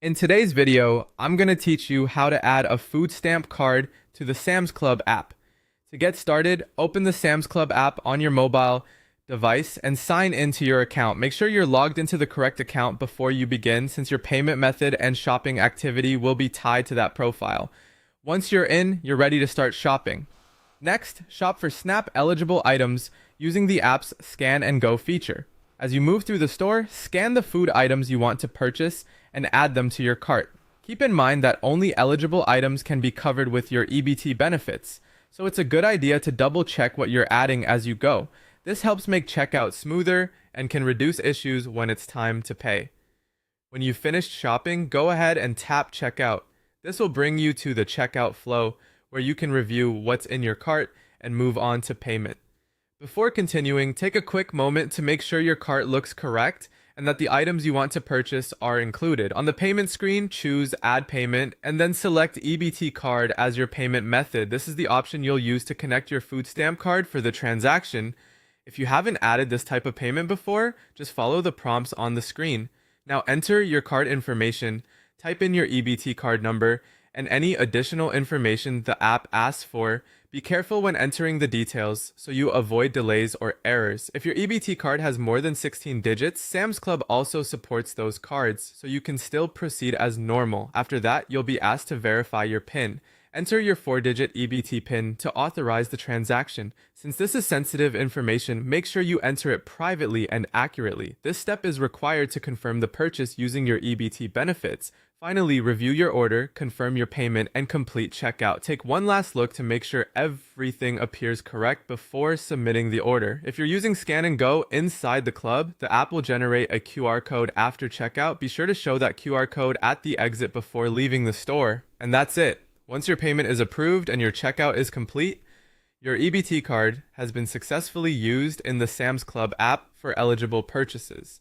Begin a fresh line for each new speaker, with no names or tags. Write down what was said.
In today's video, I'm going to teach you how to add a food stamp card to the Sam's Club app. To get started, open the Sam's Club app on your mobile device and sign into your account. Make sure you're logged into the correct account before you begin, since your payment method and shopping activity will be tied to that profile. Once you're in, you're ready to start shopping. Next, shop for SNAP eligible items using the app's Scan and Go feature. As you move through the store, scan the food items you want to purchase and add them to your cart. Keep in mind that only eligible items can be covered with your EBT benefits, so it's a good idea to double check what you're adding as you go. This helps make checkout smoother and can reduce issues when it's time to pay. When you've finished shopping, go ahead and tap checkout. This will bring you to the checkout flow where you can review what's in your cart and move on to payment. Before continuing, take a quick moment to make sure your cart looks correct and that the items you want to purchase are included. On the payment screen, choose Add Payment and then select EBT card as your payment method. This is the option you'll use to connect your food stamp card for the transaction. If you haven't added this type of payment before, just follow the prompts on the screen. Now enter your card information, type in your EBT card number, and any additional information the app asks for. Be careful when entering the details so you avoid delays or errors. If your EBT card has more than 16 digits, Sam's Club also supports those cards, so you can still proceed as normal. After that, you'll be asked to verify your PIN. Enter your 4-digit EBT PIN to authorize the transaction. Since this is sensitive information, make sure you enter it privately and accurately. This step is required to confirm the purchase using your EBT benefits. Finally, review your order, confirm your payment, and complete checkout. Take one last look to make sure everything appears correct before submitting the order. If you're using Scan and Go inside the club, the app will generate a QR code after checkout. Be sure to show that QR code at the exit before leaving the store. And that's it. Once your payment is approved and your checkout is complete, your EBT card has been successfully used in the Sam's Club app for eligible purchases.